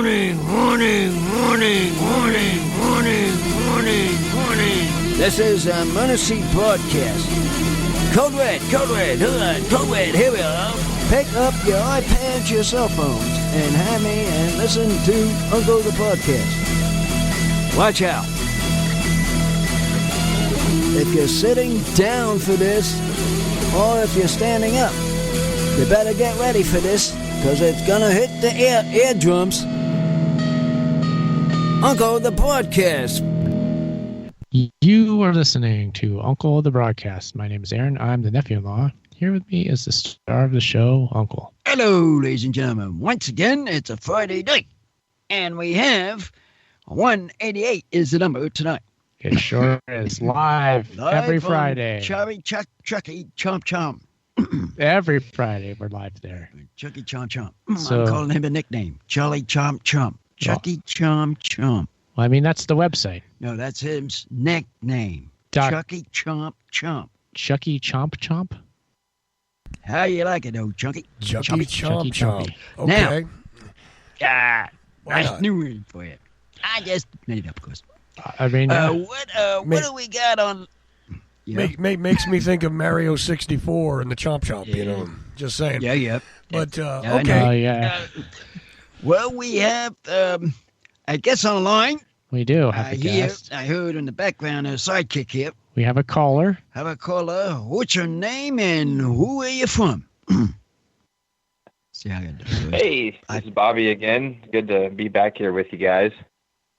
Warning, warning, warning, warning, warning, warning, warning. This is a emergency broadcast. Code Red, hold on, Code Red, here we are. Pick up your iPads, your cell phones, and have me and listen to Uncle the Podcast. Watch out. If you're sitting down for this, or if you're standing up, you better get ready for this, because it's gonna hit the eardrums. Uncle the Broadcast. You are listening to Uncle the Broadcast. My name is Aaron. I'm the nephew-in-law. Here with me is the star of the show, Uncle. Hello, ladies and gentlemen. Once again, it's a Friday night, and we have 188 is the number tonight. It sure is live every Friday. Chucky Chomp Chomp. Every Friday we're live there. Chucky Chomp Chomp. I'm calling him a nickname. Charlie Chomp Chomp. Chucky Chomp Chomp. Well, I mean, that's the website. No, that's his nickname. Chucky Chomp Chomp. Chucky Chomp Chomp? How you like it, though, Chucky? Chucky Chomp Chomp. Okay. Now, nice new word for you. I just made it up, of course. I mean, what do we got on? Yeah. Makes me think of Mario 64 and the Chomp Chomp, you know. Just saying. Yeah. But, okay. Well, we have, I guess online. We do have a guest. I heard in the background a sidekick here. We have a caller. Have a caller. What's your name and who are you from? See how I got this. Hey, this is Bobby again. Good to be back here with you guys.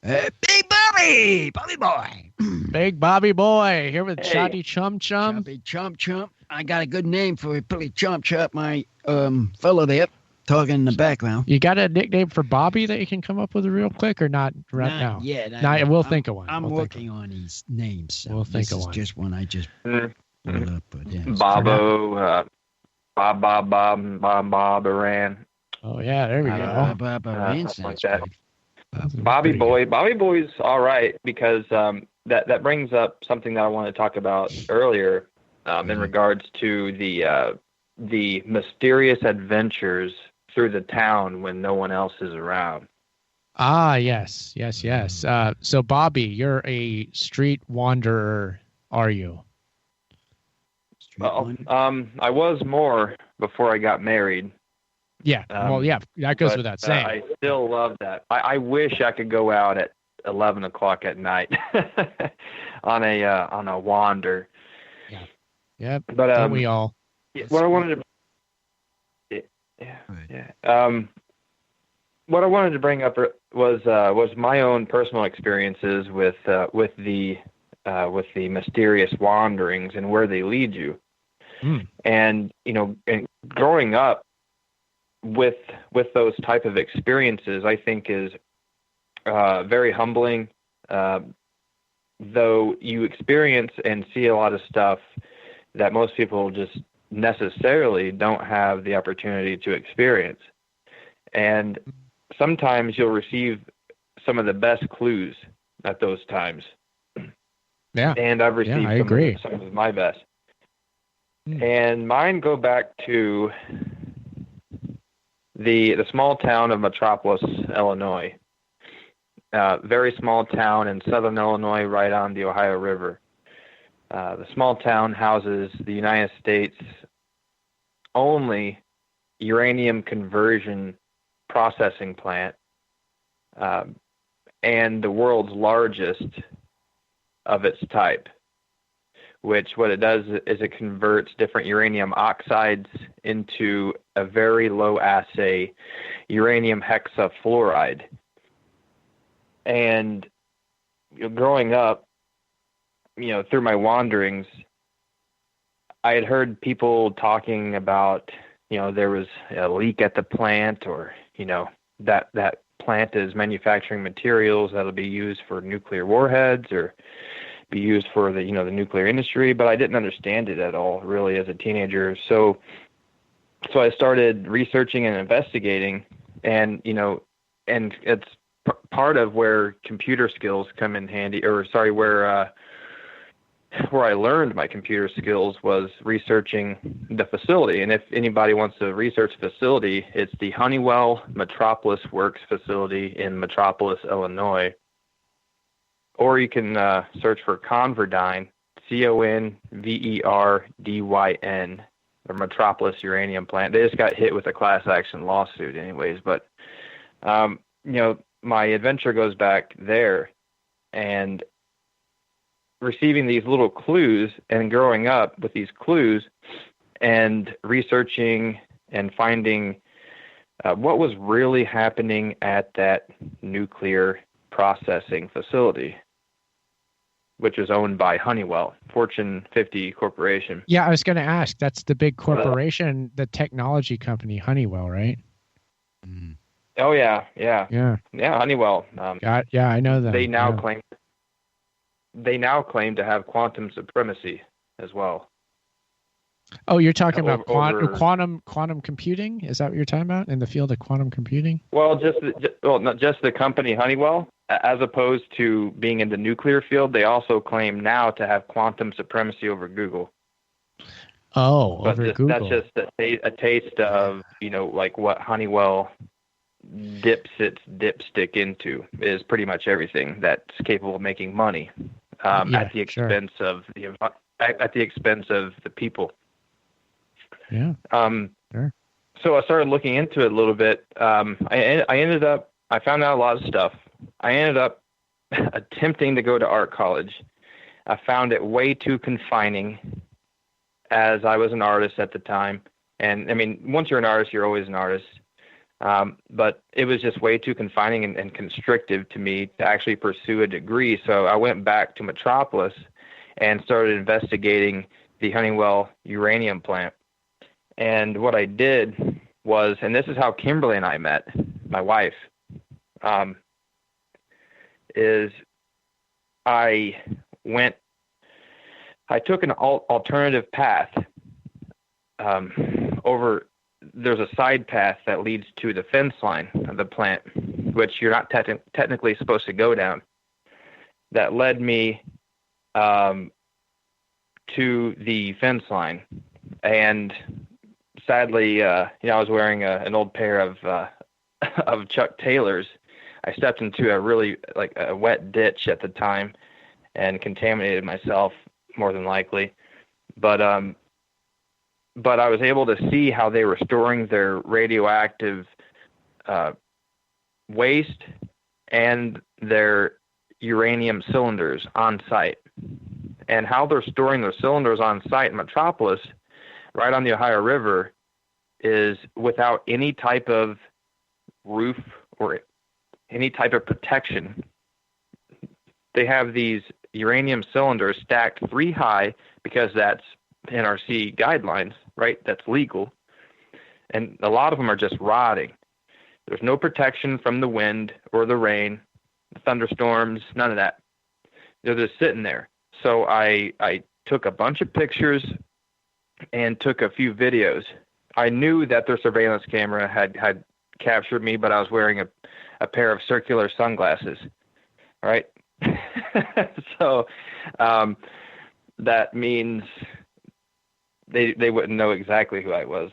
Big Bobby! Bobby boy! Big Bobby boy, here with Hey. Chucky Chum Chum. Choppy Chomp Chomp. I got a good name for Billy Chomp Chomp, my fellow there, talking in the background. You got a nickname for Bobby that you can come up with real quick or not now? Yeah. We'll think of one. I'm working on these names. So we'll think of one. This is just one I just Mm-hmm. pulled up. But yeah. Bobbo, Bob Iran. Oh, yeah, there we go. Something like that. Bobby Boy's all right because that brings up something that I wanted to talk about earlier in regards to the mysterious adventures through the town when no one else is around. Ah, yes. So, Bobby, you're a street wanderer, are you? Well, I was more before I got married. Yeah, that goes without saying. I still love that. I wish I could go out at 11 o'clock at night on a wander. Yeah, but don't we all? What I wanted to bring up was my own personal experiences with the mysterious wanderings and where they lead you. And growing up with those type of experiences, I think is very humbling. Though you experience and see a lot of stuff that most people just necessarily don't have the opportunity to experience. And sometimes you'll receive some of the best clues at those times. Yeah. And I've received some of my best. And mine go back to the small town of Metropolis, Illinois. Very small town in southern Illinois, right on the Ohio River. The small town houses the United States' only uranium conversion processing plant, and the world's largest of its type, which what it does is it converts different uranium oxides into a very low assay uranium hexafluoride. And growing up, through my wanderings, I had heard people talking about, there was a leak at the plant, or, that plant is manufacturing materials that'll be used for nuclear warheads or be used for the nuclear industry, but I didn't understand it at all really as a teenager. So I started researching and investigating, and it's part of where computer skills come in handy, where where I learned my computer skills was researching the facility. And if anybody wants to research facility, it's the Honeywell Metropolis Works facility in Metropolis, Illinois. Or you can search for ConverDyn, ConverDyn, the Metropolis uranium plant. They just got hit with a class action lawsuit anyways. But, my adventure goes back there, and receiving these little clues and growing up with these clues and researching and finding what was really happening at that nuclear processing facility, which is owned by Honeywell, Fortune 50 corporation. Yeah, I was going to ask. That's the big corporation, the technology company, Honeywell, right? Mm. Oh, yeah. Honeywell. Yeah, I know that. They now claim to have quantum supremacy as well. Oh, you're talking about quantum computing? Is that what you're talking about in the field of quantum computing? Well, not just the company Honeywell, as opposed to being in the nuclear field. They also claim now to have quantum supremacy over Google. Oh, but over Google. That's just a taste of like what Honeywell dips its dipstick into is pretty much everything that's capable of making money at the expense of the people. Yeah. Sure. So I started looking into it a little bit. I found out a lot of stuff. I ended up attempting to go to art college. I found it way too confining, as I was an artist at the time. And I mean, once you're an artist, you're always an artist. But it was just way too confining and constrictive to me to actually pursue a degree. So I went back to Metropolis and started investigating the Honeywell uranium plant. And what I did was, and this is how Kimberly and I met, my wife, is I took an alternative path over. There's a side path that leads to the fence line of the plant, which you're not technically supposed to go down. That led me to the fence line, and sadly, I was wearing an old pair of Chuck Taylors. I stepped into a really a wet ditch at the time, and contaminated myself more than likely. But I was able to see how they were storing their radioactive waste and their uranium cylinders on site, and how they're storing their cylinders on site in Metropolis, right on the Ohio River, is without any type of roof or any type of protection. They have these uranium cylinders stacked 3 high because that's NRC guidelines, right? That's legal. And a lot of them are just rotting. There's no protection from the wind or the rain, the thunderstorms, none of that. They're just sitting there. So I took a bunch of pictures and took a few videos. I knew that their surveillance camera had captured me, but I was wearing a pair of circular sunglasses, right? So that means they wouldn't know exactly who I was,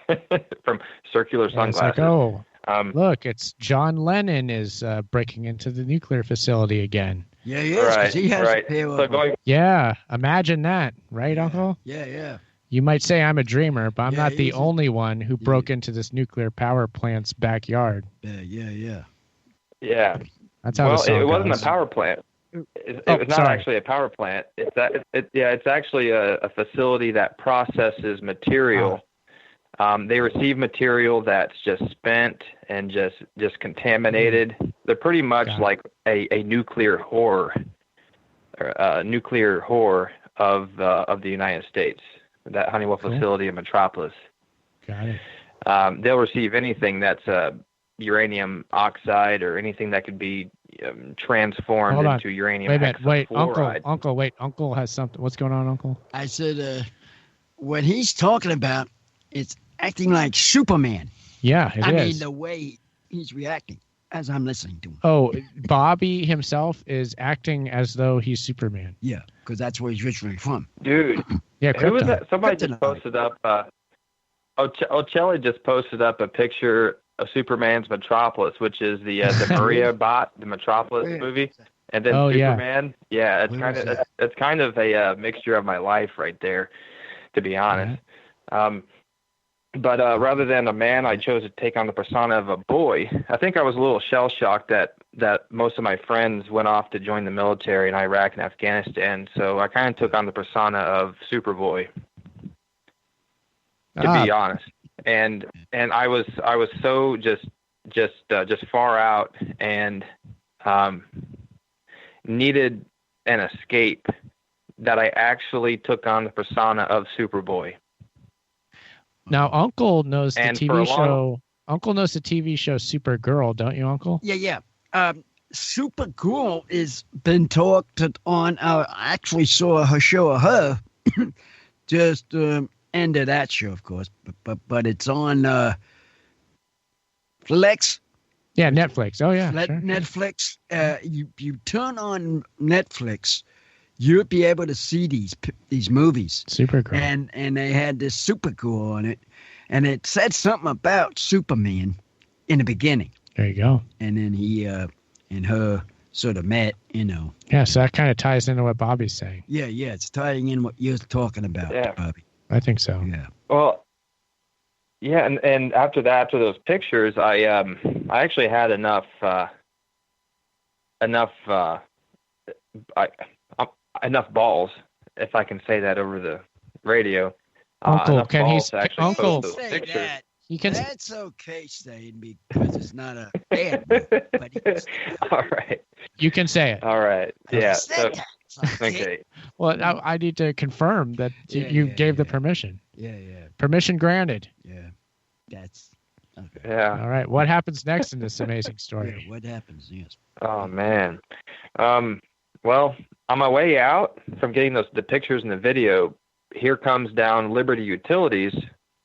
right? From circular sunglasses. It's like, look, it's John Lennon is breaking into the nuclear facility again. Yeah, he is, because he has a pair of... Yeah, imagine that, right, Uncle? Yeah. You might say I'm a dreamer, but I'm not the only one who broke into this nuclear power plant's backyard. Yeah. That's how it wasn't a power plant. It was not actually a power plant. It's actually a facility that processes material. They receive material that's just spent and just contaminated. They're pretty much like a nuclear whore, of the United States. That Honeywell facility in Metropolis. Got it. They'll receive anything that's uranium oxide or anything that could be transformed into uranium hexafluoride. Uncle has something. What's going on, Uncle? I said, what he's talking about, it's acting like Superman. Yeah, it is. I mean, the way he's reacting. as I'm listening to him. Oh, Bobby himself is acting as though he's Superman. Yeah, because that's where he's originally from. Dude, Yeah, who was Krypton. that? Somebody just Kryptonite. posted up. Ocelli just posted up a picture of Superman's Metropolis, which is the Maria bot, the Metropolis Where? movie, and then Oh, yeah. Superman. Yeah, Where is that? it's kind of a mixture of my life right there, to be honest. But rather than a man, I chose to take on the persona of a boy. I think I was a little shell shocked that most of my friends went off to join the military in Iraq and Afghanistan, so I kind of took on the persona of Superboy, to be honest. And I was so just far out and needed an escape that I actually took on the persona of Superboy. Now, Uncle knows the And for TV a long- show. Uncle knows the TV show Supergirl, don't you, Uncle? Yeah. Supergirl is been talked on. I actually saw her show of her. Just ended that show, of course. But it's on Flex. Yeah, Netflix. Oh yeah, sure. Netflix. You turn on Netflix, you'll be able to see these movies. Supergirl. And they had this Supergirl on it, and it said something about Superman in the beginning, There you go. and then he and her sort of met, Yeah, so that kind of ties into what Bobby's saying. Yeah, it's tying in what you're talking about, Yeah. Bobby. I think so. Yeah. Well, yeah, and after those pictures, I actually had enough balls, if I can say that over the radio. Uncle, enough can he balls s- to actually Uncle- post those Say pictures. that. He can. That's okay saying because it's not a bad movie, but it's All right, You can say it. all right, yeah. Say So, that. It's okay, Well, I need to confirm that Yeah, you yeah, gave the yeah. permission. Yeah. Permission granted. That's okay. yeah. All right. What happens next in this amazing Yeah, story? what happens? Yes. Oh man. Well, on my way out from getting the pictures and the video, here comes down Liberty Utilities,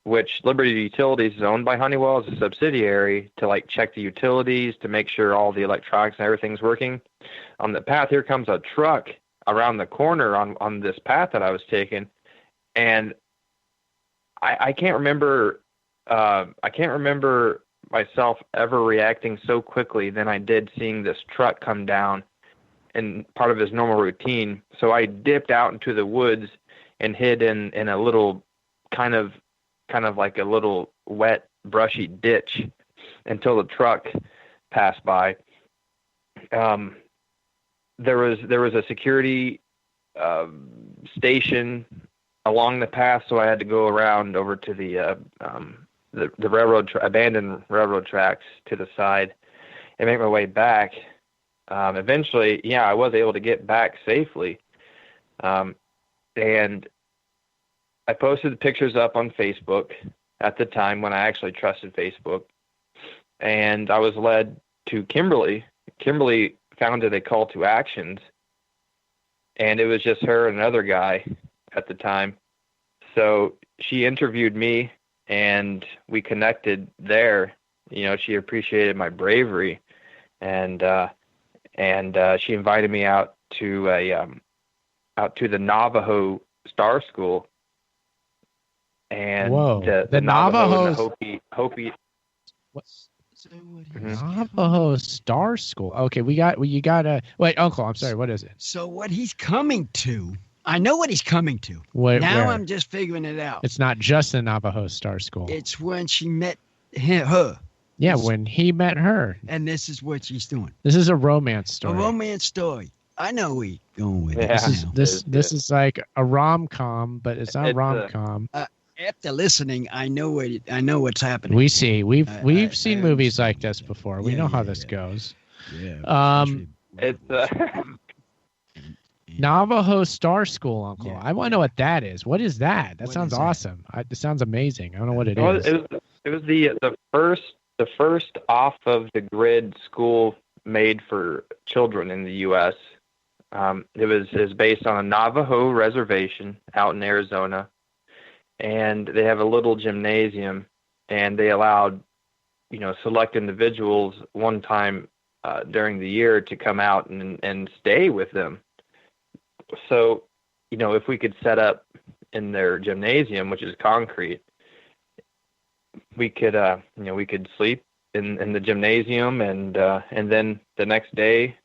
which Liberty Utilities is owned by Honeywell as a subsidiary to check the utilities to make sure all the electronics and everything's working. On the path, here comes a truck around the corner on this path that I was taking, and I can't remember myself ever reacting so quickly than I did seeing this truck come down in part of his normal routine. So I dipped out into the woods and hid in a little kind of like a little wet, brushy ditch until the truck passed by. There was a security station along the path, so I had to go around over to the abandoned railroad tracks to the side and make my way back. Eventually, I was able to get back safely. And I posted the pictures up on Facebook at the time when I actually trusted Facebook. And I was led to Kimberly. Kimberly founded a call to actions, and it was just her and another guy at the time. So she interviewed me, and we connected there. She appreciated my bravery, and she invited me out to the Navajo Star School. And Whoa. the Navajo and Navajos- the Hopi. What? Mhm. Navajo Star School. Okay, you gotta wait, Uncle. I'm sorry. What is it? So what he's coming to, I know what he's coming to. Where? Now I'm just figuring it out. It's not just the Navajo Star School. It's when she met her, Yeah, when he met her. and this is what she's doing. This is a romance story. A romance story. I know where you're going with Yeah. this This is now. this is like a rom-com, but it's not It's a- rom-com. After listening, I know what's happening. We've seen I movies understand. like this before. We Yeah, know how yeah, this yeah. goes. Yeah. It's Navajo Star School, Uncle. Yeah. I want to know what that is. What is that? That What sounds is that? awesome. It sounds amazing. I don't know what it well, is. it was the first off of the grid school made for children in the U.S. It was based on a Navajo reservation out in Arizona, and they have a little gymnasium, and they allowed select individuals one time during the year to come out and stay with them. So, if we could set up in their gymnasium, which is concrete, we could, we could sleep in the gymnasium, and then the next day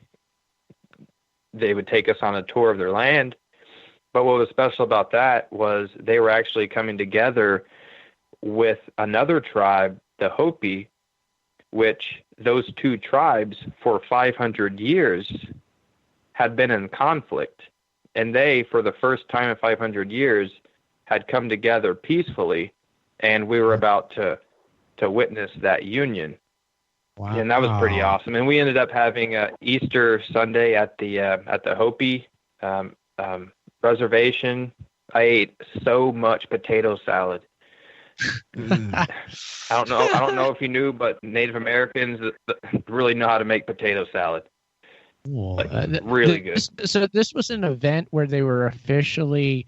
they would take us on a tour of their land. But what was special about that was they were actually coming together with another tribe, the Hopi, which those two tribes for 500 years had been in conflict. And they, for the first time in 500 years, had come together peacefully, and we were about to witness that union. Wow. And that was pretty awesome. And we ended up having Easter Sunday at the Hopi reservation. I ate so much potato salad. I don't know if you knew, but Native Americans really know how to make potato salad. Cool. Really good. So this was an event where they were officially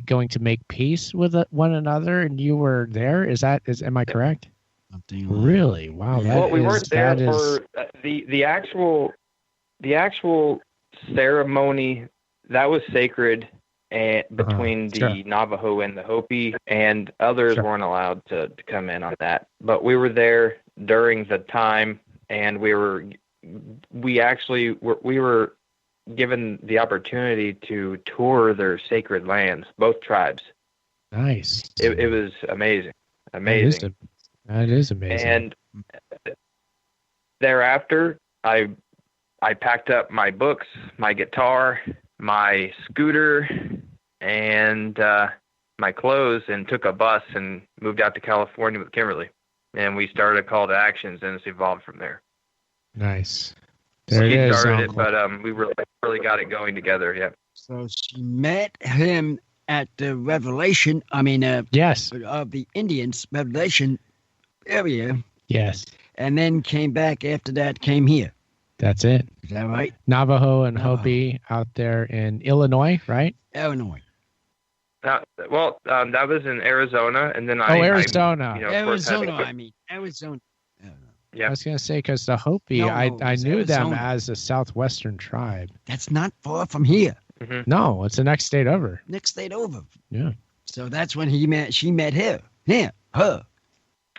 going to make peace with one another, and you were there. Am I correct? Really? Wow. Well, we weren't there for the actual ceremony. That was sacred, and between the Navajo and the Hopi, and others weren't allowed to come in on that. But we were there during the time, and we were given the opportunity to tour their sacred lands, both tribes. Nice. It was amazing. Amazing. That is amazing. And thereafter, I packed up my books, my guitar, my scooter, and my clothes, and took a bus and moved out to California with Kimberly. And we started a call to actions, and it's evolved from there. Nice. She started it, but we really got it going together. Yeah. So she met him at the Revelation. Yes. Of the Indians Revelation area. Yes. And then came back after that. Came here. That's it. Is that right? Navajo and Hopi out there in Illinois, right? Illinois. That was in Arizona, and then Arizona. Arizona. Yeah. I was going to say, because the Hopi, I knew them as a southwestern tribe. That's not far from here. Mm-hmm. No, it's the next state over. Next state over. Yeah. So that's when she met her. Yeah, her.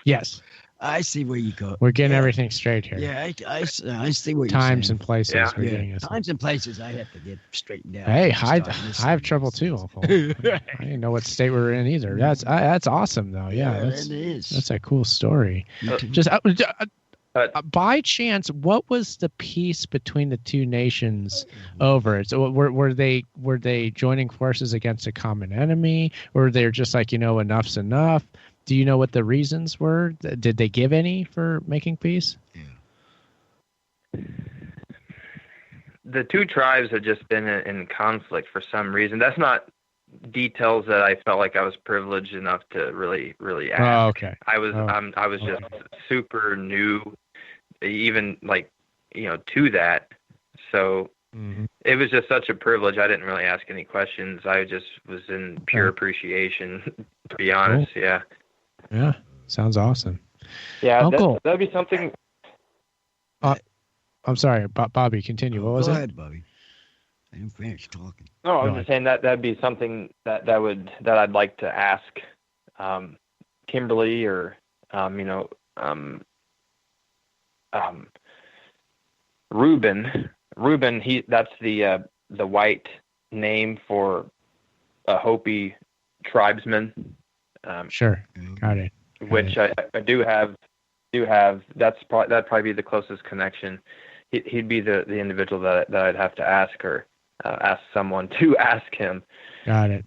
Yes. I see where you go. We're getting everything straight here. Yeah, I see what you're saying. Times and places. Yeah. We're getting this. Times and places I have to get straightened out. Hey, I have trouble too, Uncle. I didn't know what state we were in either. That's awesome though. Yeah, it is. That's a cool story. Just by chance, what was the peace between the two nations over? So were they joining forces against a common enemy, or were they just enough's enough? Do you know what the reasons were? Did they give any for making peace? Yeah. The two tribes have just been in conflict for some reason. That's not details that I felt like I was privileged enough to really ask. Oh, okay. I was just super new, even to that. So it was just such a privilege. I didn't really ask any questions. I just was in pure appreciation, to be honest. Cool. Yeah. Yeah. Sounds awesome. Yeah. Uncle. That'd be something. I'm sorry, Bobby, continue. What was it? Go ahead, Bobby. I didn't finish talking. No, I was just saying that'd be something that I'd like to ask Kimberly or Reuben. Reuben, that's the white name for a Hopi tribesman. Sure, got it. Which I do have. That'd probably be the closest connection. He'd be the individual that I'd have to ask, or ask someone to ask him. Got it.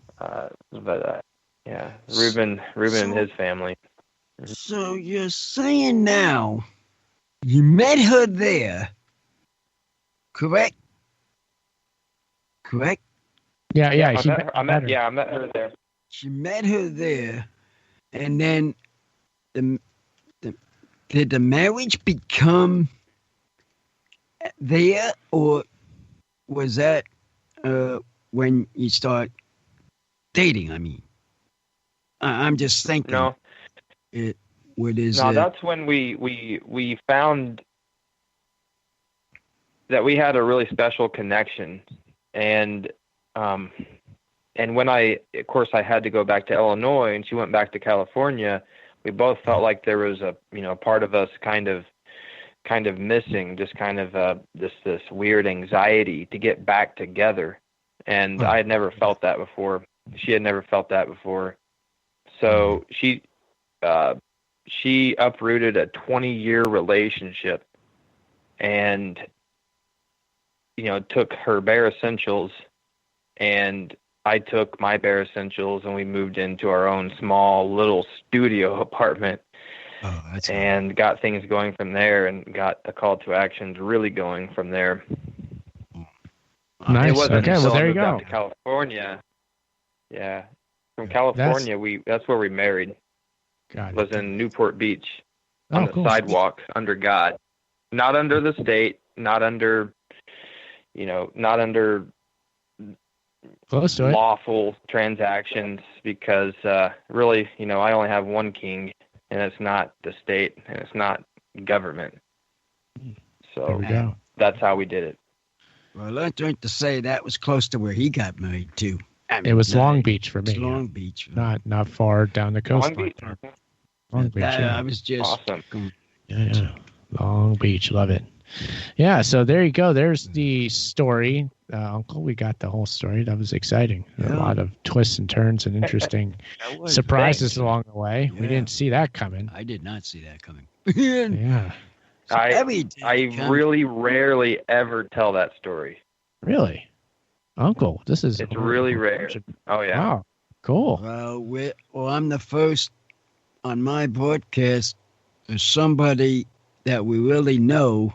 Yeah, Reuben and his family. So you're saying now you met her there, correct? Correct? Yeah. I met her there. She met her there, and then did the marriage become there, or was that when you start dating? I mean, I'm just thinking. No. What is no, it? that's when we found that we had a really special connection, and when I had to go back to Illinois and she went back to California, we both felt like there was a part of us kind of missing, just kind of this weird anxiety to get back together. And I had never felt that before. She had never felt that before. So she uprooted a 20-year relationship and took her bare essentials, and I took my bare essentials, and we moved into our own small little studio apartment. And got things going from there, and got the call to actions really going from there. Nice. It wasn't okay, until well, there I you moved out go. to California. Yeah. From California, that's where we married. Got was it. in Newport Beach on the cool. sidewalk under God. Not under the state, not under Close to it. lawful transactions, because really, I only have one king, and it's not the state, and it's not government. There So we go. that's how we did it. Well, I'm trying to say that was close to where he got married too. It was Long Beach for me. It's Long Beach. Not far down the coast. Long Beach. Long Beach. Yeah. I was just Awesome. Yeah. Long Beach. Love it. Yeah. So there you go. There's the story. Uncle, we got the whole story. That was exciting. A lot of twists and turns and interesting surprises along the way. We didn't see that coming. I did not see that coming. Yeah. I really rarely ever tell that story. Really? Uncle, it's really rare. Oh yeah. Wow. Cool. Well, I'm the first on my podcast of somebody that we really know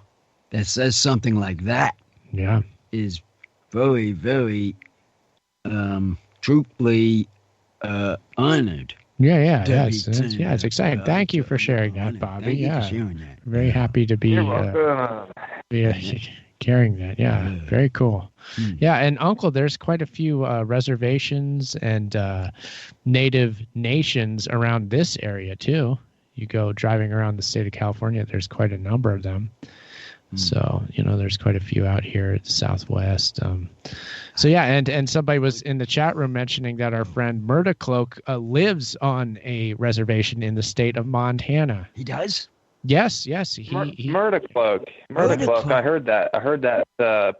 that says something like that. Yeah. Is very, very truthfully honored. Yeah. It's exciting. Thank you for sharing that, Bobby. Thank you for sharing that. Very happy to be carrying that. Yeah. Very cool. Yeah, and Uncle, there's quite a few reservations and native nations around this area too. You go driving around the state of California, there's quite a number of them. So, there's quite a few out here at the Southwest. So yeah, and somebody was in the chat room mentioning that our friend Murdercloak lives on a reservation in the state of Montana. He does? Yes. He Murdercloak. I heard that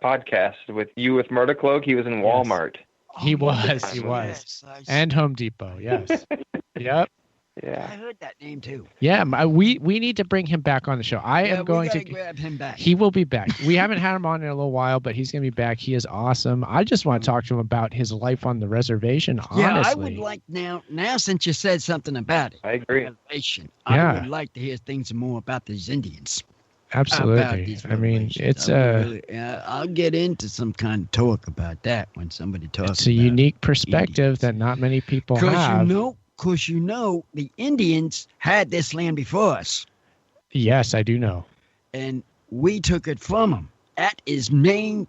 podcast with Murdercloak. He was in Walmart. He was. And Home Depot, yes. Yep. Yeah, I heard that name too. Yeah, we need to bring him back on the show. I am going to grab him back. He will be back. We haven't had him on in a little while, but he's going to be back. He is awesome. I just want to talk to him about his life on the reservation. Honestly. Yeah, I would like now since you said something about it. I agree. I would like to hear things more about these Indians. Absolutely. I mean, it's I'll get into some kind of talk about that when somebody talks. It's a unique perspective that not many people have. Because the Indians had this land before us. Yes, I do know. And we took it from them. That is I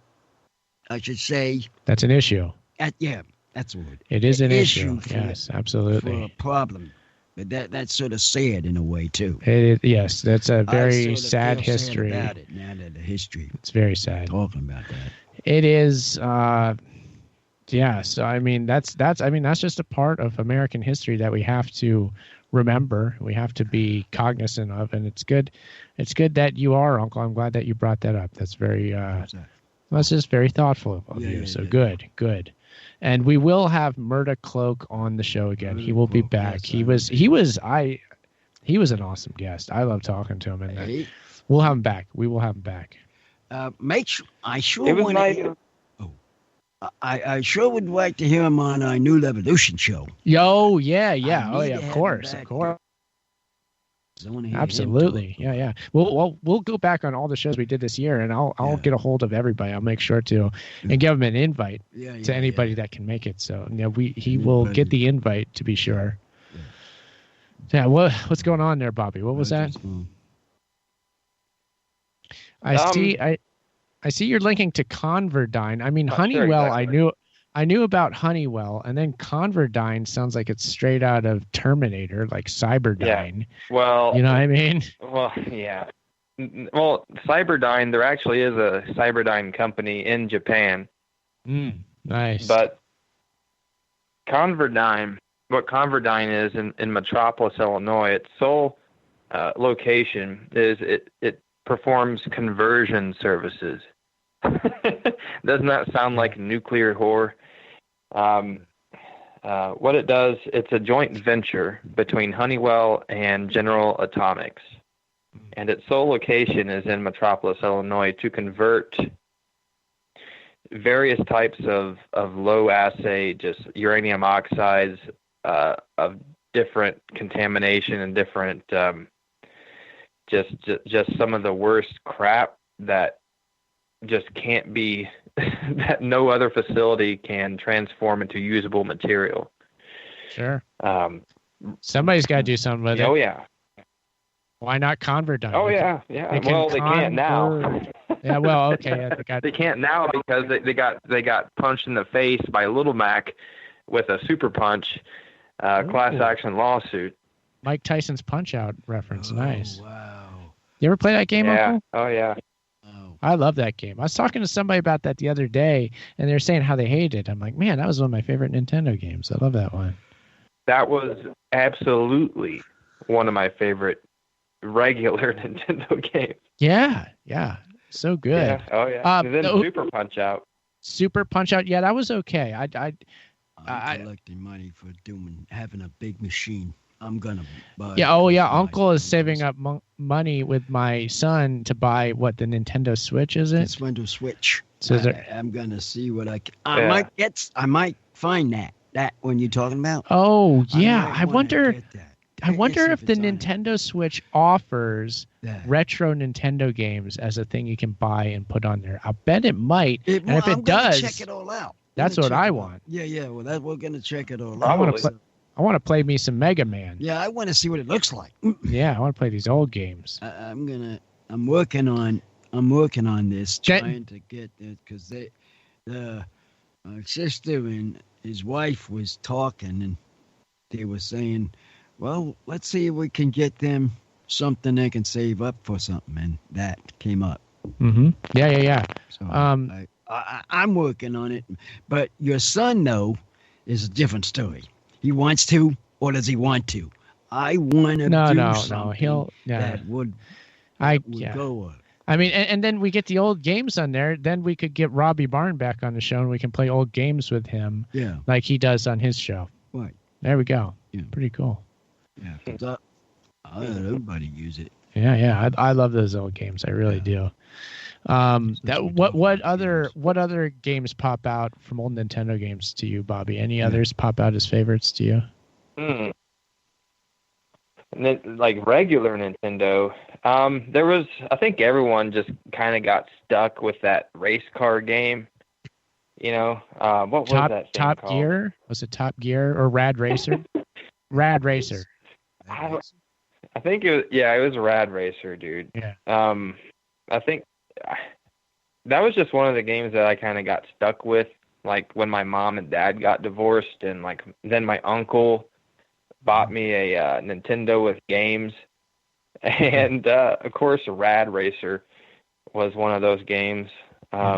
should say. That's an issue. That's a word. It is an issue. Yes, absolutely. For a problem. But that's sort of sad in a way, too. Yes, that's a very sad history. Sad about it now that the history. It's very sad. Talking about that. It is. Yeah, so I mean that's just a part of American history that we have to remember. We have to be cognizant of, and it's good that you are, Uncle. I'm glad that you brought that up. That's very that's just very thoughtful of you. So good. And we will have Murdercloak on the show again. He will be back. Yes, he was an awesome guest. I love talking to him, and we'll have him back. We will have him back. I sure would like to hear him on our New Revolution show. Yo, yeah. Of course. Absolutely. Yeah. We'll go back on all the shows we did this year, and I'll get a hold of everybody. I'll make sure to and give him an invite to anybody that can make it. So he will get the invite to be sure. Yeah. What's going on there, Bobby? What was that? I see you're linking to ConverDyn. I mean, Honeywell. Sure, exactly. I knew about Honeywell, and then ConverDyn sounds like it's straight out of Terminator, like CyberDyn. Yeah. Well, you know what I mean? Well, yeah. Well, CyberDyn, there actually is a CyberDyn company in Japan. Nice. But ConverDyn, what ConverDyn is in Metropolis, Illinois, its sole location is it performs conversion services. Doesn't that sound like nuclear horror? What it does, it's a joint venture between Honeywell and General Atomics. And its sole location is in Metropolis, Illinois, to convert various types of low assay, just uranium oxides of different contamination and different, just some of the worst crap that just can't be, that no other facility can transform into usable material. Sure. Somebody's got to do something with it. Oh, yeah. Why not ConverDyn? Oh, yeah. Well, they can't now. Yeah, well, okay. Yeah, they can't now because they got punched in the face by Little Mac with a super punch class action lawsuit. Mike Tyson's Punch-Out reference. Nice. Wow. You ever play that game, Yeah. Uncle? Oh, yeah. I love that game. I was talking to somebody about that the other day, and they were saying how they hated it. I'm like, man, that was one of my favorite Nintendo games. I love that one. That was absolutely one of my favorite regular Nintendo games. Yeah. So good. Yeah. Oh, yeah. And then Super Punch-Out. Super Punch-Out. Yeah, that was okay. I'm collecting money for having a big machine. I'm gonna buy. Yeah. Oh, yeah. Uncle is saving up money with my son to buy the Nintendo Switch. Is it? It's Nintendo Switch. So I'm gonna see what I can. I might find that when you're talking about. Oh yeah. I wonder if the it's Nintendo Switch offers retro Nintendo games as a thing you can buy and put on there. I bet it might. And if it does, check it all out. That's what I want. Yeah. Well, we're gonna check it all out. I I want to play me some Mega Man. Yeah, I want to see what it looks like. Yeah, I want to play these old games. I'm working on this, trying to get it, because my sister and his wife was talking, and they were saying, well, let's see if we can get them something they can save up for something, and that came up. Mm-hmm. Yeah. So I'm working on it, but your son, though, is a different story. He wants to, or does he want to? I want to do something that would go. I mean, and then we get the old games on there. Then we could get Robbie Barn back on the show, and we can play old games with him, like he does on his show. Right. There we go. Yeah. Pretty cool. Yeah, because I let everybody use it. Yeah. I love those old games. I really do. What other games pop out from old Nintendo games to you, Bobby? Any others pop out as favorites to you? Like regular Nintendo, there was, I think everyone just kind of got stuck with that race car game. You know, what was that thing Top called? Gear? Was it Top Gear or Rad Racer? Rad Racer. I think it was Rad Racer, dude. Yeah. I think that was just one of the games that I kind of got stuck with, like when my mom and dad got divorced, and like then my uncle bought me a Nintendo with games, and of course Rad Racer was one of those games.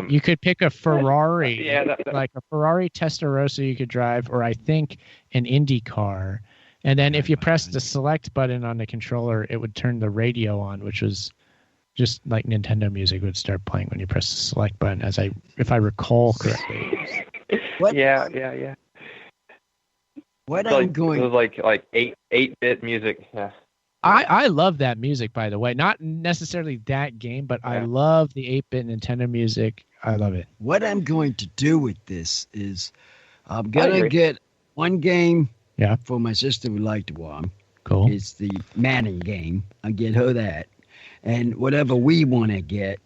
You could pick a Ferrari, like a Ferrari Testarossa you could drive, or I think an Indy car, and then if you pressed the select button on the controller, it would turn the radio on, which was just like Nintendo music would start playing when you press the select button, if I recall correctly. Yeah. What it I'm going... It was like 8-bit music. Yeah. I love that music, by the way. Not necessarily that game, but I love the 8-bit Nintendo music. I love it. What I'm going to do with this is I'm going to get one game for my sister who liked to watch. Cool. It's the Madden game. I'll get her that. And whatever we want to get.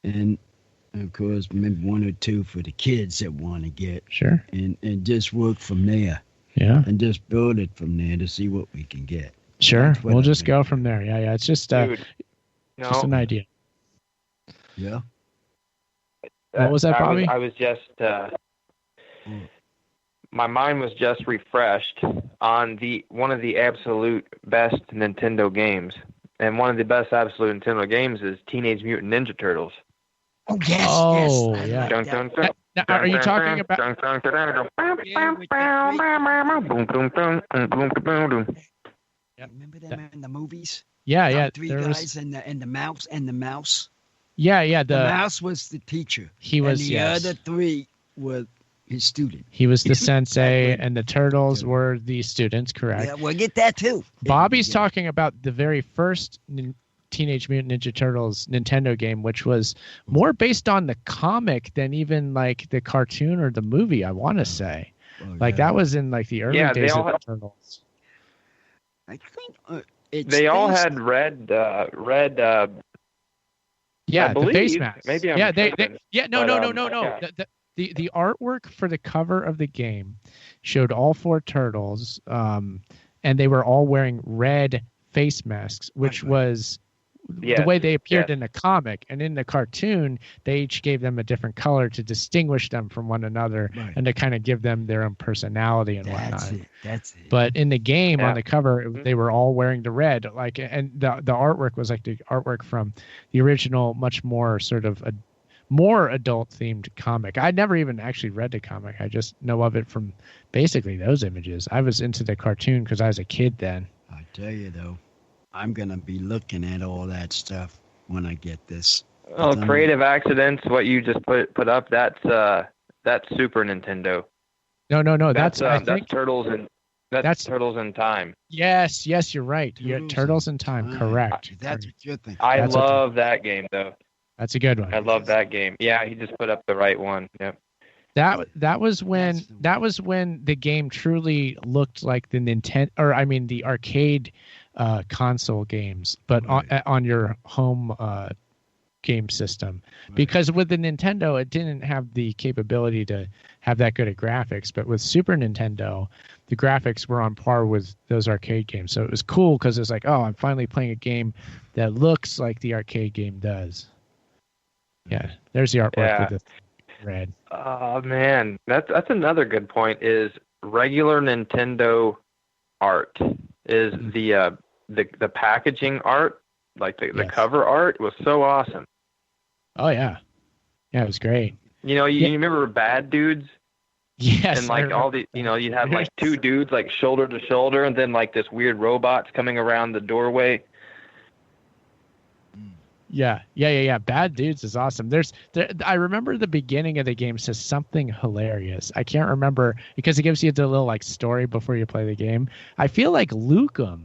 And, of course, maybe one or two for the kids that want to get. Sure. And just work from there. Yeah. And just build it from there to see what we can get. Sure. We'll just go from there. Yeah. It's just, just an idea. Yeah. What was that, Bobby? I was just my mind was just refreshed on one of the absolute best Nintendo games. And one of the best absolute Nintendo games is Teenage Mutant Ninja Turtles. Oh, yes, Oh, yes. yeah. Like that. Now, are you talking about? Remember them in the movies? Yeah. Three There guys was. and the mouse. Yeah. The mouse was the teacher. He was. And the other three were his student. He was the sensei, and the turtles were the students. Correct. Yeah, we'll get that too. Bobby's talking about the very first Teenage Mutant Ninja Turtles Nintendo game, which was more based on the comic than even like the cartoon or the movie, I want to say. That was in like the early days of the Turtles. I think they all had red. Yeah, believe, the face masks. Maybe I'm no. Yeah. The artwork for the cover of the game showed all four turtles, and they were all wearing red face masks, which was the way they appeared in the comic. And in the cartoon, they each gave them a different color to distinguish them from one another and to kind of give them their own personality and whatnot. That's it. But in the game, on the cover, they were all wearing the red. And the artwork was like the artwork from the original, much more sort of a more adult themed comic. I never even actually read the comic. I just know of it from basically those images. I was into the cartoon because I was a kid then. I tell you though, I'm gonna be looking at all that stuff when I get this. Oh, Creative Accidents! What you just put up? That's Super Nintendo. No. That's Turtles and that's Turtles in Time. Yes, you're right. Turtles in Time. Correct. That's what you're thinking. I love that game though. That's a good one. I love that game. Yeah, he just put up the right one. Yep. That was when the game truly looked like the arcade console games, but on your home game system. Because with the Nintendo, it didn't have the capability to have that good of graphics. But with Super Nintendo, the graphics were on par with those arcade games. So it was cool because it's like, oh, I'm finally playing a game that looks like the arcade game does. Yeah, there's the artwork with the red. Oh man, that's another good point. Is regular Nintendo art is the packaging art, like the cover art was so awesome. Oh yeah, it was great. You remember Bad Dudes? Yes. And like all the, you had like two dudes like shoulder to shoulder, and then like this weird robots coming around the doorway. Yeah. Bad Dudes is awesome. I remember the beginning of the game says something hilarious. I can't remember because it gives you the little like story before you play the game. I feel like Lucum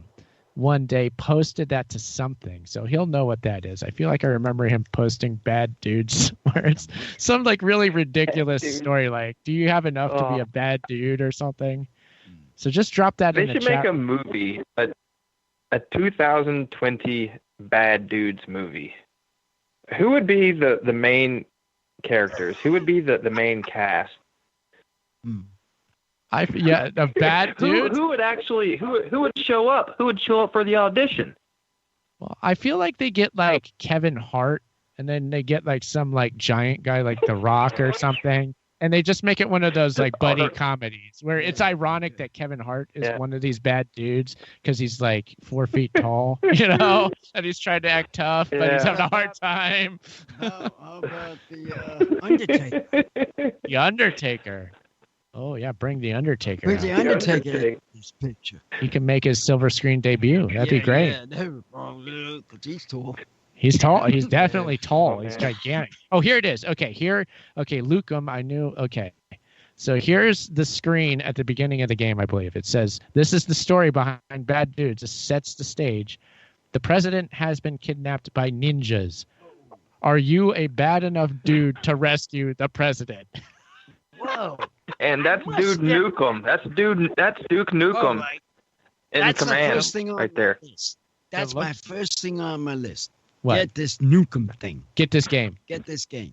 one day posted that to something, so he'll know what that is. I feel like I remember him posting Bad Dudes, where it's some like really ridiculous story, like, do you have enough to be a bad dude or something? So just drop that in the chat. They should make a movie, a 2020 Bad Dudes movie. Who would be the main characters? Who would be the main cast? A bad dude. Who would show up? Who would show up for the audition? Well, I feel like they get like Kevin Hart, and then they get like some like giant guy like The Rock or something, and they just make it one of those like buddy comedies where it's ironic that Kevin Hart is one of these bad dudes because he's like 4 feet tall, and he's trying to act tough, but he's having a hard time. How about the Undertaker? The Undertaker. Oh yeah, bring the Undertaker. Bring the Undertaker in this picture. He can make his silver screen debut. That'd be great. Yeah, never wrong, because he's tall. He's tall. He's definitely tall. He's gigantic. Oh, here it is. Okay, Lucum, I knew. Okay. So here's the screen at the beginning of the game, I believe. It says, this is the story behind Bad Dudes. This sets the stage. The president has been kidnapped by ninjas. Are you a bad enough dude to rescue the president? Whoa. And that's Duke Nukem. That's Duke Nukem in command right there. That's my first thing on my list. What? Get this Nukem thing. Get this game.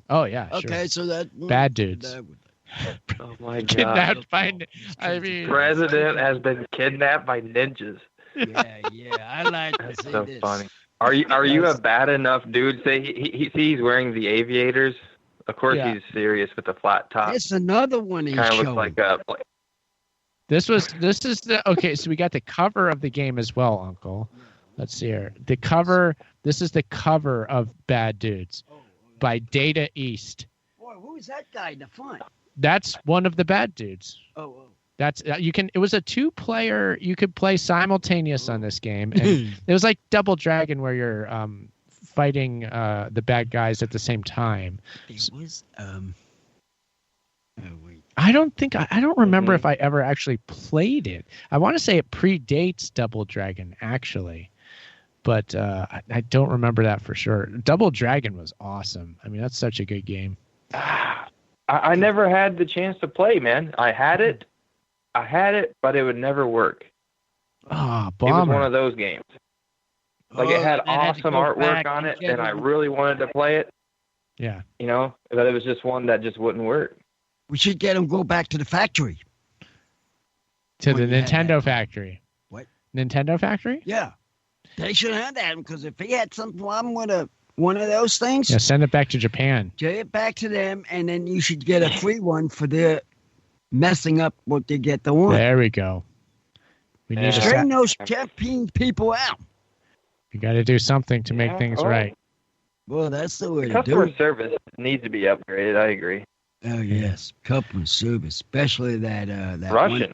Oh yeah. Okay, sure. So that Bad Dudes. Oh my God. Kidnapped by. President has been kidnapped by ninjas. Yeah. I like to That's see so this. funny. Are you a bad enough dude? Say he's wearing the aviators. Of course, Yeah. he's serious with the flat top. It's another one he's Kind of showing. looks like This is the okay. So we got the cover of the game as well, Uncle. Let's see here. The cover. This is the cover of Bad Dudes by Data East. Boy, who is that guy in the front? That's one of the Bad Dudes. Oh. That's you can. It was a 2-player. You could play simultaneous on this game, and it was like Double Dragon, where you're fighting the bad guys at the same time. It was Oh wait. I don't remember if I ever actually played it. I want to say it predates Double Dragon, actually, but I don't remember that for sure. Double Dragon was awesome. I mean, that's such a good game. I never had the chance to play, man. I had it, but it would never work. Oh, It was bummer. one of those games. Like it had awesome artwork on it, and I really wanted to play it. Yeah. You know, but it was just one that just wouldn't work. We should get him go back to the factory. To When the you had Nintendo that. factory. What? Nintendo factory? Yeah. They should have that because if he had some problem with one of those things, Yeah, send it back to Japan. get it back to them, and then you should get a free one for their messing up what they get the one. There we go. We need Yeah. to Straighten those Japanese people out. You got to do something to make things right. Well, that's the way to do Customer it. service needs to be upgraded. I agree. Oh yes, customer service, especially that Russian.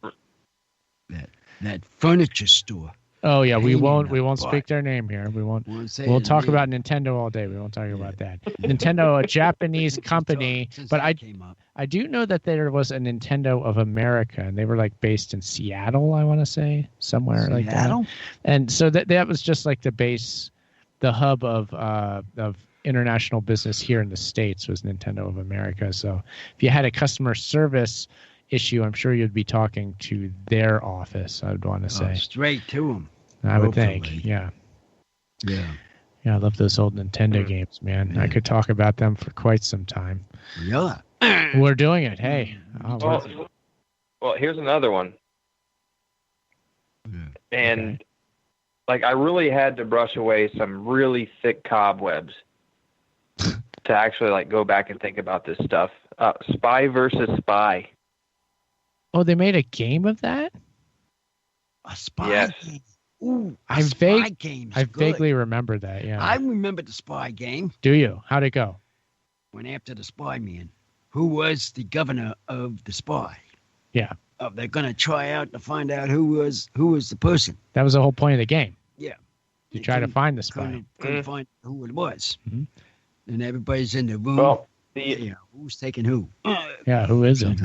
that furniture store. Oh yeah, we Pain in won't the speak butt. their name here. We won't. Won't say We'll the talk name. about Nintendo all day. We won't talk about that. Nintendo, a Japanese company, Since but that came up. I do know that there was a Nintendo of America, and they were like based in Seattle, I want to say, somewhere like that. Seattle? And so that was just like the base, the hub of international business here in the States was Nintendo of America. So if you had a customer service issue, I'm sure you'd be talking to their office, I'd want to say. Straight to him. I would think. hopefully. Yeah. Yeah. Yeah, I love those old Nintendo games, man. I could talk about them for quite some time. Yeah. We're doing it. Hey. Well, here's another one. Yeah. And like I really had to brush away some really thick cobwebs to actually like go back and think about this stuff. Spy versus Spy. Oh, they made a game of that? A spy Yes. game. Ooh, I a spy game. I vaguely remember that, yeah. I remember the spy game Do you? How'd it go? when after the spy man, who was the governor of the spy. Yeah. They're gonna try out to find out who was the person. That was the whole point of the game. Yeah. You They try to couldn't- find the spy. Couldn't find who it was. Mhm. And everybody's in the room. Well, yeah, who's taking who? Yeah, who is it?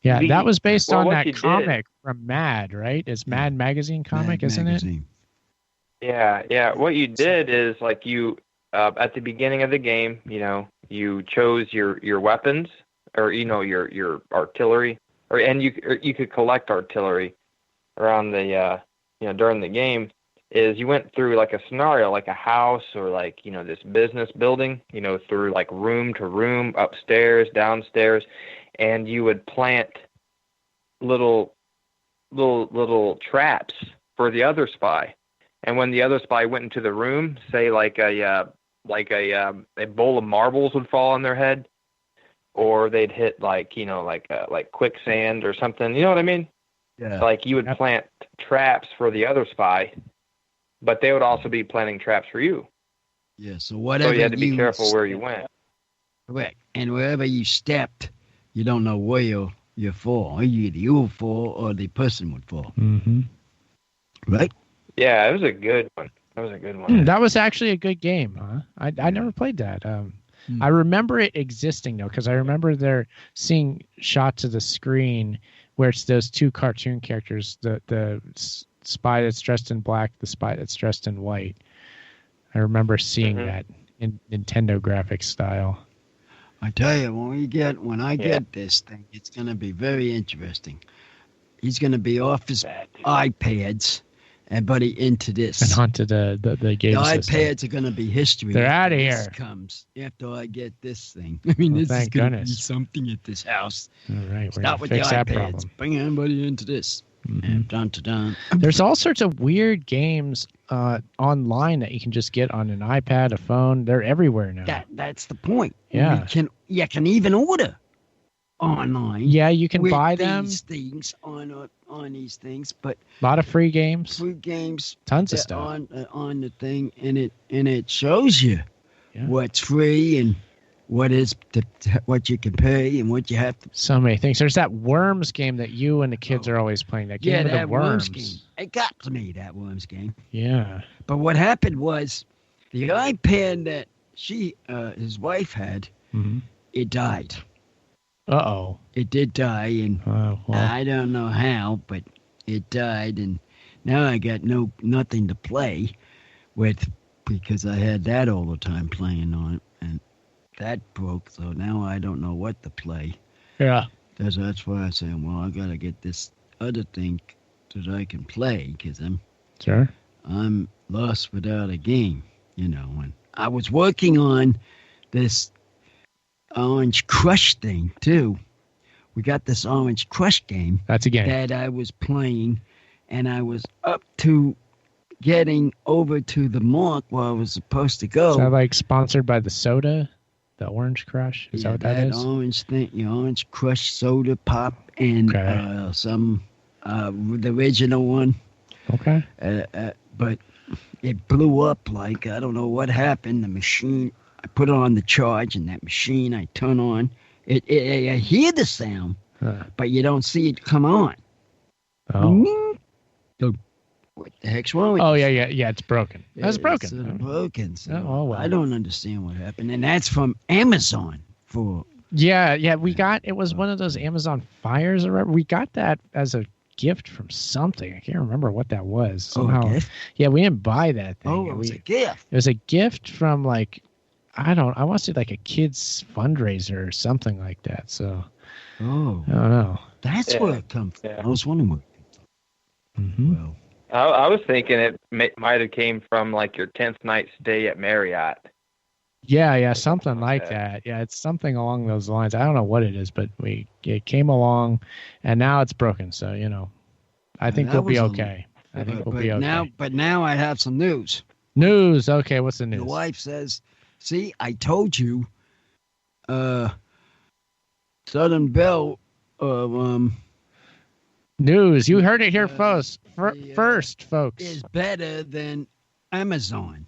Yeah, The- that was based well, on what that you did- comic from Mad, right? It's Mad Magazine comic, isn't it? Yeah. What you did is like you at the beginning of the game, you know, you chose your weapons or you know your artillery, and you could collect artillery around the during the game. Is you went through like a scenario, like a house or like you know this business building, you know, through like room to room, upstairs, downstairs, and you would plant little traps for the other spy. And when the other spy went into the room, say like a bowl of marbles would fall on their head, or they'd hit like quicksand or something. You know what I mean? Yeah. Like you would plant traps for the other spy, but they would also be planting traps for you. Yeah. So So whatever you had to be careful where you went. Correct. And wherever you stepped, you don't know where you fall. Either you will fall or the person would fall. Mm-hmm. Right? Yeah, it was a good one. That was a good one. That was actually a good game, huh? I never played that. I remember it existing though, because I remember there seeing shots of the screen where it's those two cartoon characters, the spy that's dressed in black, the spy that's dressed in white. I remember seeing that in Nintendo graphics style. I tell you, when I get this thing, it's going to be very interesting. He's going to be off his iPads and buddy into this. And onto the game The system. iPads are going to be history. They're after outta this here. Comes after I get this thing. I mean, Well, this is thank going to be goodness. something at this house. All right, we're Stop gonna with the fix that iPads. problem. Bring everybody into this. And dun, dun, dun. There's all sorts of weird games online that you can just get on an iPad, a phone. They're everywhere now. That's the point. Yeah. You can even order online. Yeah, you can with buy them. These things on these things, but A lot of free games. Tons of stuff on the thing, and it shows you what's free and what you can pay and what you have to. So many things. There's that Worms game that you and the kids are always playing. That game with that the worms. game. It got to me, that Worms game. Yeah. But what happened was the iPad that his wife had, it died. Uh-oh. It did die, and I don't know how, but it died, and now I got nothing to play with because I had that all the time playing on it, and that broke, so now I don't know what to play. Yeah. That's why I say, well, I got to get this other thing that I can play because I'm lost without a game, and I was working on this Orange Crush thing too. We got this Orange Crush game. That's a game that I was playing, and I was up to getting over to the mark where I was supposed to go. Is that like sponsored by the soda, the Orange Crush? Is that what that is? Orange thing, Orange Crush soda pop, and some the original one. Okay. But it blew up like I don't know what happened. The machine. I put it on the charge, and that machine I turn on. I hear the sound, but you don't see it come on. Oh. What the heck's wrong with yeah, it's broken. That's broken. It's broken. So well. I don't understand what happened. And that's from Amazon Yeah, we got, it was one of those Amazon Fires or whatever. We got that as a gift from something. I can't remember what that was. Somehow. Yeah, we didn't buy that thing. It was a gift. It was a gift from I want to say like a kid's fundraiser or something like that. So, I don't know. That's where it comes from. I was wondering what. Well, I was thinking it might have came from like your 10th night stay at Marriott. Yeah, something like that. Yeah, it's something along those lines. I don't know what it is, but it came along, and now it's broken. So I think we'll be okay. I think we'll be okay. But now I have some news. News. Okay, what's the news? The wife says, "See, I told you, Southern Belle, news. You heard it here first, folks. Is better than Amazon.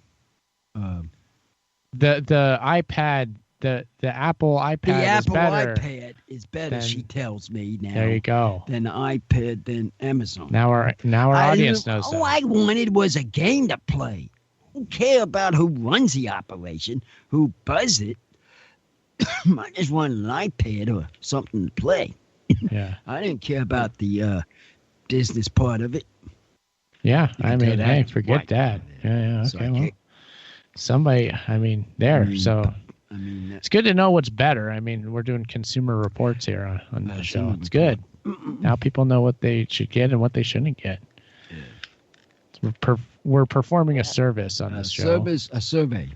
The iPad, the Apple iPad iPad is better. She tells me now. There you go. Than the iPad than Amazon. Now our audience knows that. All I wanted was a game to play. I don't care about who runs the operation, who buzz it. I just wanted an iPad or something to play. Yeah. I didn't care about the business part of it. Yeah, hey, forget that. Yeah, okay. So well, somebody, so it's good to know what's better. We're doing consumer reports here on the show. It's good. Now people know what they should get and what they shouldn't get. Yeah. We're performing a service on this show. A survey.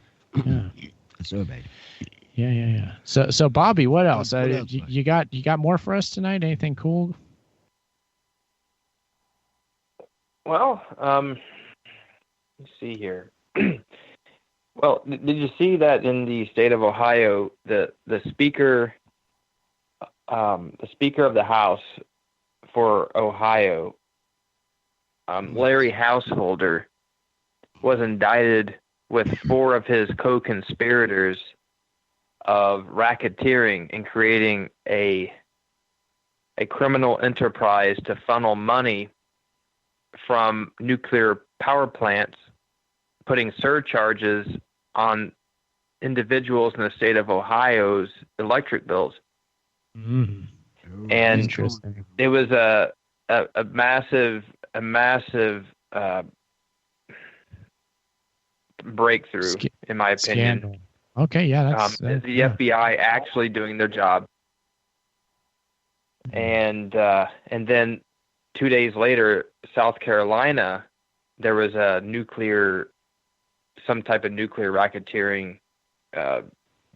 Yeah. A survey. Yeah. So Bobby, what else? You got more for us tonight? Anything cool? Well, let's see here. Well, did you see that in the state of Ohio, the speaker of the House for Ohio, Larry Householder, was indicted with 4 of his co-conspirators of racketeering and creating a criminal enterprise to funnel money from nuclear power plants, putting surcharges on individuals in the state of Ohio's electric bills. Mm. And interesting. It was a massive breakthrough, in my opinion. Scandal. Okay, yeah, that's the FBI actually doing their job. And then 2 days later, South Carolina, there was some type of nuclear racketeering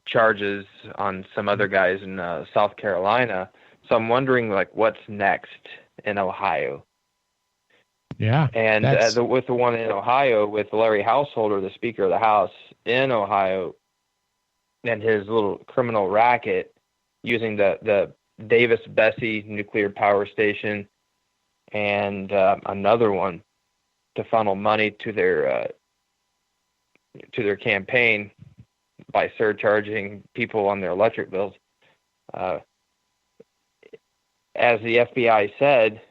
charges on some other guys in South Carolina. So I'm wondering, what's next in Ohio? Yeah. And with the one in Ohio, with Larry Householder, the Speaker of the House in Ohio, and his little criminal racket using the Davis-Bessie nuclear power station and another one to funnel money to their campaign by surcharging people on their electric bills. As the FBI said,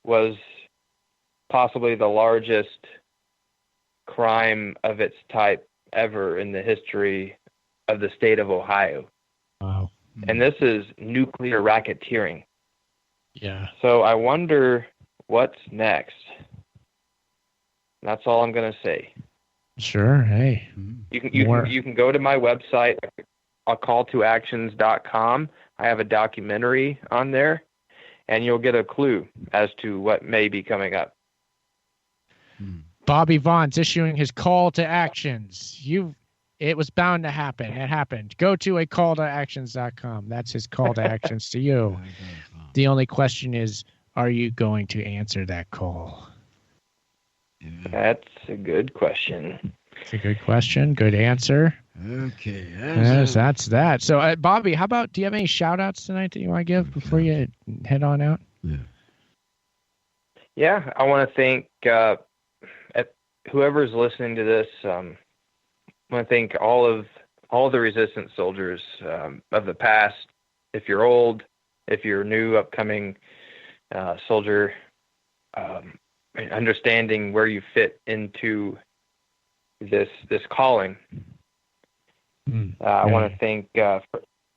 was possibly the largest crime of its type ever in the history of the state of Ohio. Wow. And this is nuclear racketeering. Yeah. So I wonder what's next. That's all I'm going to say. Sure. Hey. You can go to my website, acalltoactions.com. I have a documentary on there, and you'll get a clue as to what may be coming up. Bobby Vaughn's issuing his call to actions. It was bound to happen. It happened. Go to acalltoactions.com. That's his call to actions to you. The only question is, are you going to answer that call? That's a good question. It's a good question. Good answer. Okay. Yes, that's that. So, Bobby, how about, do you have any shout-outs tonight that you want to give before you head on out? Yeah, I want to thank whoever's listening to this. I want to thank all the resistance soldiers of the past. If you're old, if you're a new upcoming soldier, understanding where you fit into this calling. I want to thank, and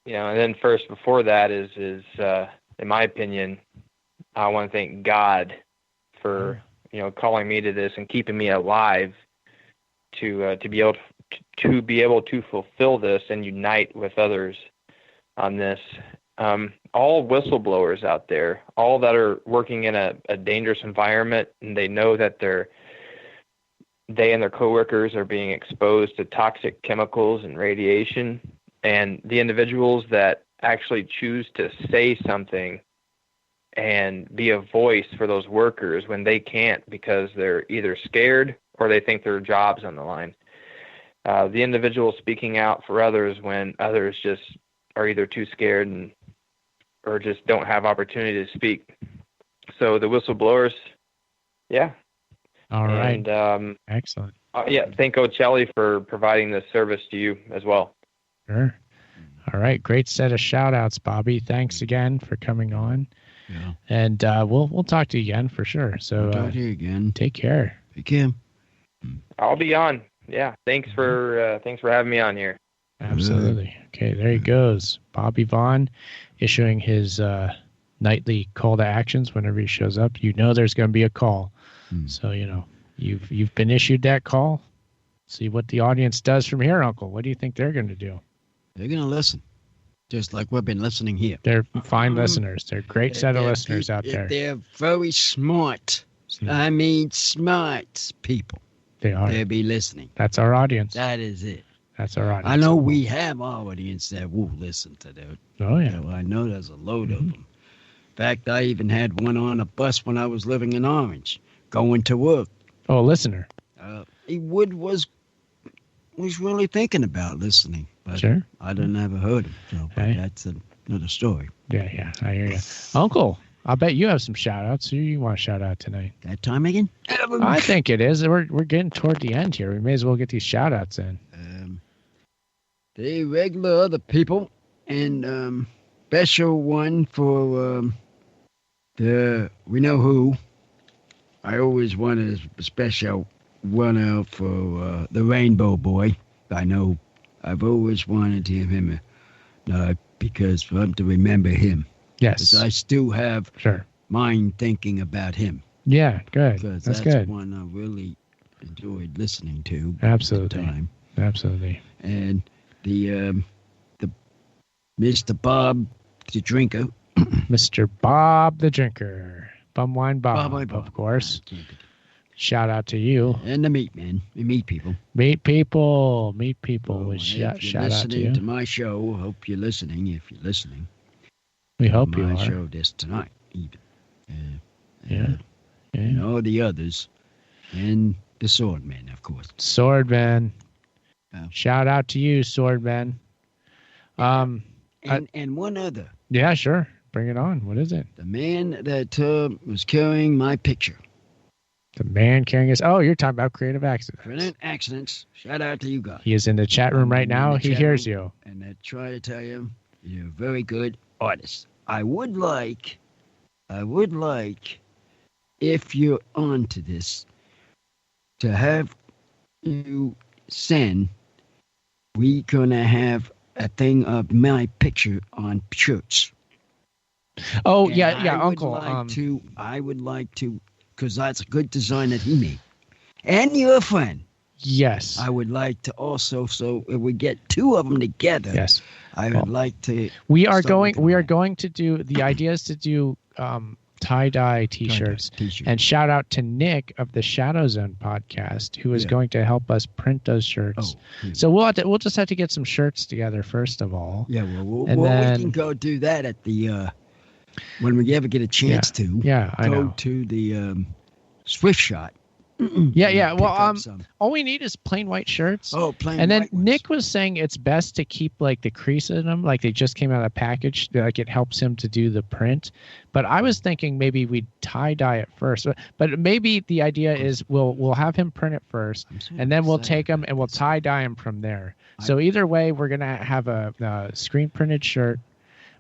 then first before that is in my opinion, I want to thank God for calling me to this and keeping me alive to be able to fulfill this and unite with others on this. All whistleblowers out there, all that are working in a dangerous environment, and they know that they and their coworkers are being exposed to toxic chemicals and radiation, and the individuals that actually choose to say something and be a voice for those workers when they can't because they're either scared or they think their job's on the line. The individuals speaking out for others when others just are either too scared or just don't have opportunity to speak. So the whistleblowers, yeah. All right. And, excellent. Thank Ocelli for providing this service to you as well. Sure. All right. Great set of shout outs, Bobby. Thanks again for coming on. Yeah. And we'll talk to you again for sure. So talk to you again. Take care. Take care. I'll be on. Yeah. Thanks for having me on here. Absolutely. Okay, there he goes. Bobby Vaughn issuing his nightly call to actions whenever he shows up. You know there's going to be a call. So, you've been issued that call. See what the audience does from here, Uncle. What do you think they're going to do? They're going to listen, just like we've been listening here. They're fine listeners. They're a great set of listeners out there. They're very smart. I mean, smart people. They are. They'll be listening. That's our audience. That is it. That's our audience. I know we have our audience that will listen to that. Oh, yeah. I know there's a load of them. In fact, I even had one on a bus when I was living in Orange, going to work. Oh, a listener. He was really thinking about listening. But sure. I didn't ever heard him. So that's another story. Yeah, I hear you. Uncle, I bet you have some shout-outs. Who you want to shout out tonight? That time again? I think it is. We're getting toward the end here. We may as well get these shout-outs in. The regular other people, and special one for the we know who. I always wanted a special one out for the Rainbow Boy. I know I've always wanted him because for him to remember him. Yes. I still have mind thinking about him. Yeah, good. Because that's good. Good. One I really enjoyed listening to. Absolutely. At the time. Absolutely. And the Mr. Bob the Drinker. Mr. Bob the Drinker. Bum Wine Bob, of course. Shout out to you. And the Meat Man. The Meat People. Meat People. Meat People. Well, shout out to you. Listening to my show, hope you're listening. If you're listening. We hope you are. My show this tonight, even. and all the others, and the Swordman, of course. Swordman. Shout out to you, Swordman. And one other. Yeah, sure. Bring it on. What is it? The man that was carrying my picture. The man carrying us. Oh, you're talking about creative accidents. Creative accidents. Shout out to you guys. He is in the chat room right now. He hears you. And I try to tell you, you're a very good artist. I would like, if you're onto this, to have you send. We're gonna have a thing of my picture on shirts. Oh, and yeah, Uncle. I would like to, because that's a good design that he made. And you're a friend. Yes. I would like to also, so if we get two of them together. Yes. I would like to. We are going to do, the idea is to do tie-dye t-shirts. And shout out to Nick of the Shadow Zone podcast, who is going to help us print those shirts. So we'll just have to get some shirts together first of all. Yeah, we can go do that at the when we ever get a chance to. Yeah, I know. Go to the Swift Shot. Yeah. Well, all we need is plain white shirts. Oh, plain. And then white ones. Nick was saying it's best to keep like the crease in them, like they just came out of the package. Like it helps him to do the print. But I was thinking maybe we'd tie dye it first. But maybe the idea is we'll have him print it first, and then we'll take them and we'll tie dye them from there. So either way, we're gonna have a screen printed shirt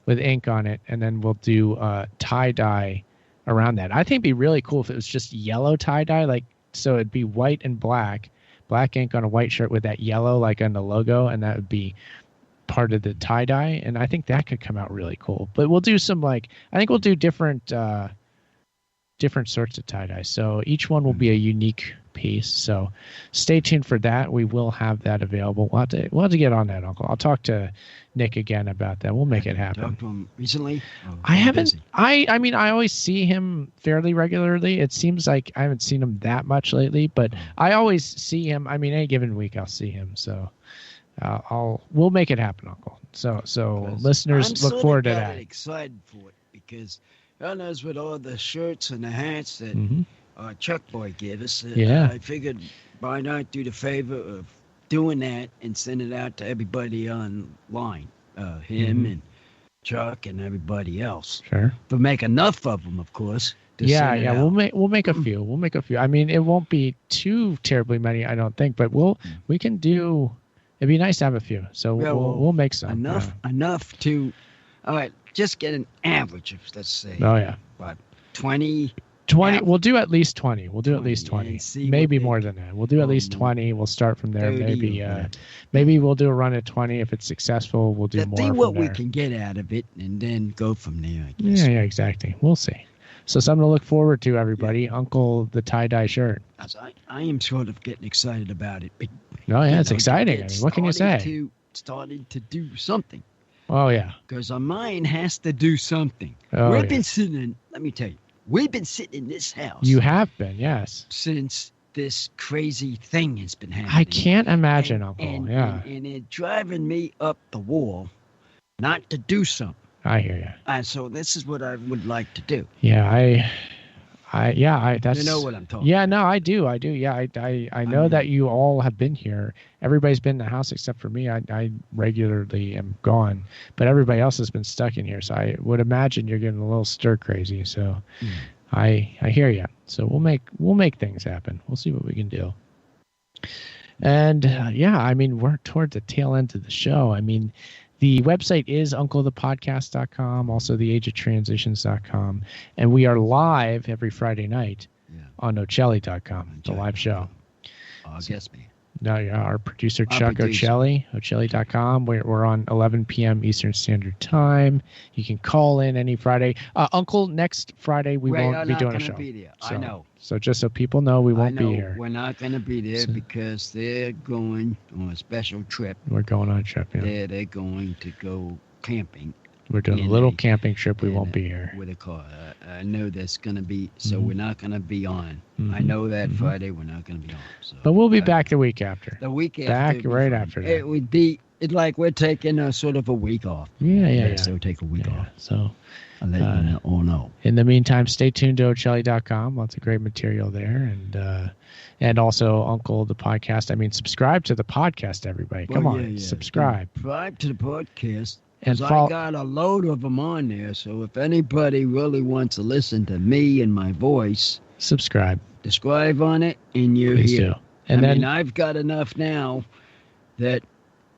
with ink on it, and then we'll do tie dye around that. I think it'd be really cool if it was just yellow tie dye, like. So it'd be white and black ink on a white shirt with that yellow like on the logo, and that would be part of the tie-dye. And I think that could come out really cool. But we'll do some I think we'll do different sorts of tie-dye. So each one will be a unique piece. So stay tuned for that. We will have that available. We'll have to get on that, Uncle. I'll talk to Nick again about that. We'll make it happen. Talked to him recently? I haven't. I mean, I always see him fairly regularly. It seems like I haven't seen him that much lately, but I always see him. I mean, any given week I'll see him. So we'll make it happen, Uncle. So listeners, look forward to that. I'm excited for it because God knows with all the shirts and the hats that Chuck Boy gave us. I figured why not do the favor of doing that and send it out to everybody online, him and Chuck and everybody else. Sure. But make enough of them, of course. Yeah. We'll make a few. We'll make a few. I mean, it won't be too terribly many, I don't think, but we can do. It'd be nice to have a few. So we'll make some. Enough to. All right, just get an average of, let's say. Oh yeah. What, 20. 20. We'll do at least 20. We'll do at least 20. Maybe more than that. We'll do at least 20. We'll start from there. Maybe we'll do a run at 20. If it's successful, we'll do more. See what we can get out of it, and then go from there. I guess. Yeah, exactly. We'll see. So something to look forward to, everybody. Yeah. Uncle the tie-dye shirt. I am sort of getting excited about it. But, it's exciting. I mean, what can you say? Started to do something. Oh yeah. Because our mind has to do something. We've been sitting. Let me tell you. We've been sitting in this house. You have been, yes. Since this crazy thing has been happening. I can't imagine, Uncle. And it's driving me up the wall not to do something. I hear you. And so this is what I would like to do. Yeah, that's. You know what I'm talking about. Yeah, no, I do. Yeah, I know that you all have been here. Everybody's been in the house except for me. I regularly am gone, but everybody else has been stuck in here. So I would imagine you're getting a little stir crazy. So I hear you. So we'll make things happen. We'll see what we can do. And I mean, we're toward the tail end of the show. I mean, the website is unclethepodcast.com, also theageoftransitions.com, and we are live every Friday night on Ocelli.com, the live show. Guess me. No, our producer Chuck Ocelli, Ocelli.com. We're on 11 p.m. Eastern Standard Time. You can call in any Friday. Uncle, next Friday we won't be doing a show. Be there. So, I know. So just so people know, we won't be here. We're not going to be there because they're going on a special trip. We're going on a trip, yeah. They're going to go camping. We're doing a little camping trip. We won't be here. With a car. I know that's going to be, so we're not going to be on. I know that Friday we're not going to be on. So, but we'll be back the week after. The week after. Back right after that. It would be it's like we're taking a sort of a week off. Yeah. So take a week off. So I'll let you all know. In the meantime, stay tuned to Ochelli.com. Lots of great material there. And also Uncle the podcast. I mean, subscribe to the podcast, everybody. Come on, subscribe. Subscribe to the podcast. And I got a load of them on there. So if anybody really wants to listen to me and my voice, subscribe on it, and you're Please here. Do. And I mean, I've got enough now that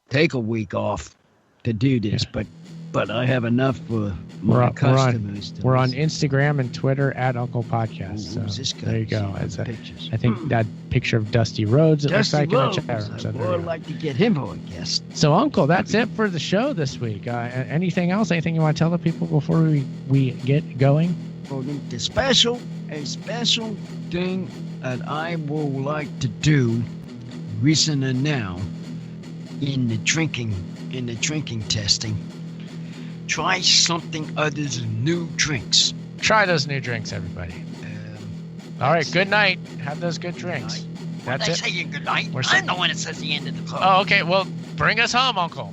take a week off to do this, but I have enough for my customers. We're on Instagram and Twitter at Uncle Podcast. There you go. I think that picture of Dusty Rhodes. Dusty Rhodes. I would like to get him on a guest. So, Uncle, that's it for the show this week. Anything else? Anything you want to tell the people before we get going? Well, a special thing that I would like to do, recent and now, in the drinking testing. Try something other than new drinks. Try those new drinks, everybody. All right, good night. Have those good drinks. That's it. I say good night? I'm the one that says the end of the club. Oh, okay. Well, bring us home, Uncle.